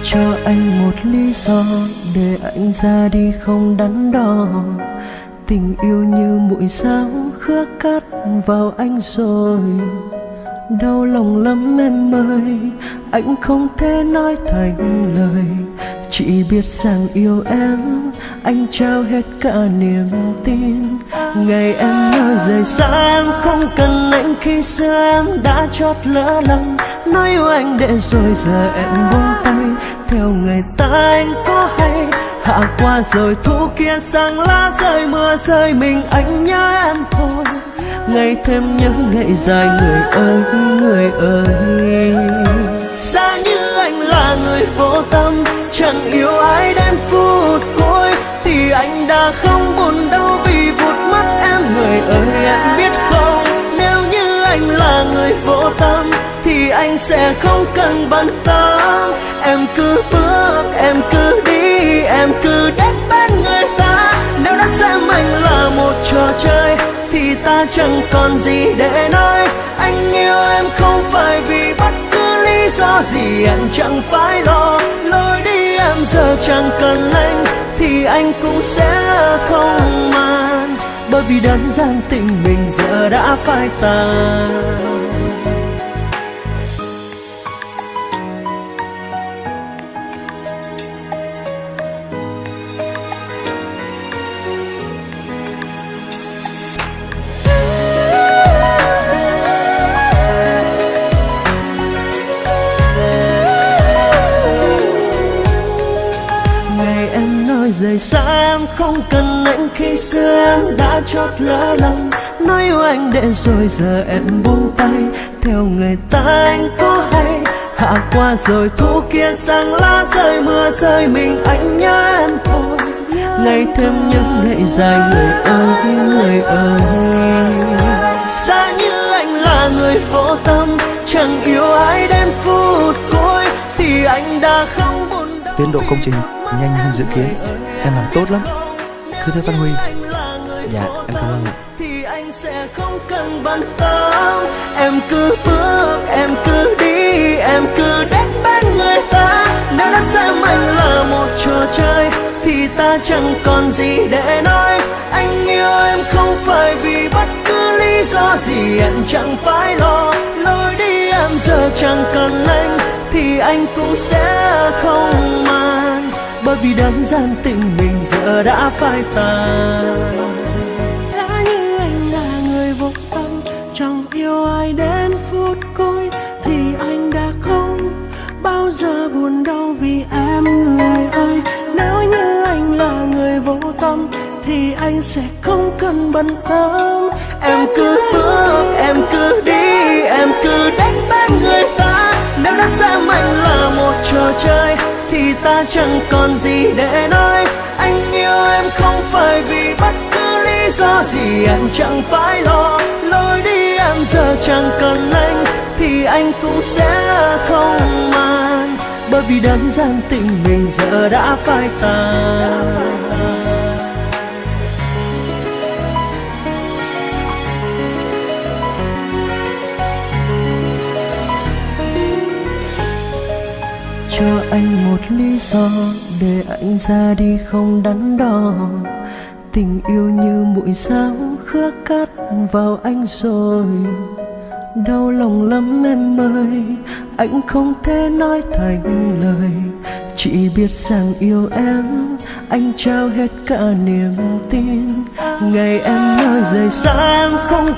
Cho anh một lý do để anh ra đi không đắn đo. Tình yêu như mũi giáo khứa cắt vào anh rồi. Đau lòng lắm em ơi, anh không thể nói thành lời. Chỉ biết rằng yêu em, anh trao hết cả niềm tin. Ngày em nói rời xa em, không cần anh khi xưa em đã chót lỡ lòng. Nói yêu anh để rồi giờ em buông tay. Theo người ta anh có hay, hạ qua rồi thu kia sang lá rơi mưa rơi, mình anh nhớ em thôi. Ngày thêm nhớ ngày dài người ơi, người ơi. Giá như anh là người vô tâm, chẳng yêu ai đến phút cuối, thì anh đã không buồn đâu vì vụt mất em. Người ơi em biết không, nếu như anh là người vô tâm thì anh sẽ không cần bận tâm. Em cứ bước, em cứ đi, em cứ đến bên người ta. Nếu đã xem anh là một trò chơi thì ta chẳng còn gì để nói. Anh yêu em không phải vì bất cứ lý do gì, em chẳng phải lo. Lối đi em giờ chẳng cần anh thì anh cũng sẽ không màng, bởi vì đơn giản tình mình giờ đã phai tàn. Rời xa em, không cần anh khi xưa em đã chót lỡ lòng. Nói yêu anh để rồi giờ em buông tay. Theo người ta anh có hay, hạ qua rồi thu kia sang lá rơi mưa rơi, mình anh nhớ em thôi. Ngày thêm nhớ ngày dài người ơi, người ơi. Giá như anh là người vô tâm, chẳng yêu ai đến phút cuối, thì anh đã không buồn đâu. Tiến độ công trình nhanh hơn dự kiến, em làm tốt lắm. Cứ thế phát huy. Dạ em cảm ơn ạ. Thì anh sẽ không cần bận tâm. Em cứ bước, em cứ đi, em cứ đến bên người ta. Nếu đã xem anh là một trò chơi thì ta chẳng còn gì để nói. Anh yêu em không phải vì bất cứ lý do gì, em chẳng phải lo. Lối đi em giờ chẳng cần anh thì anh cũng sẽ không màng, bởi vì đơn giản tình mình giờ đã phai tàn. Giá như anh là người vô tâm, chẳng yêu ai đến phút cuối, thì anh đã không bao giờ buồn đau vì em. Người ơi, nếu như anh là người vô tâm thì anh sẽ không cần bận tâm. Em cứ bước, em cứ đi, em cứ đến bên người ta. Nếu đã xem anh là một trò chơi thì ta chẳng còn gì để nói. Anh yêu em không phải vì bất cứ lý do gì, em chẳng phải lo. Lối đi em giờ chẳng cần anh thì anh cũng sẽ không màng, bởi vì đơn giản tình mình giờ đã phai tàn. Cho anh một lý do để anh ra đi không đắn đo. Tình yêu như mũi giáo khứa cắt vào anh rồi. Đau lòng lắm em ơi, anh không thể nói thành lời. Chỉ biết rằng yêu em, anh trao hết cả niềm tin. Ngày em nói rời xa em không cần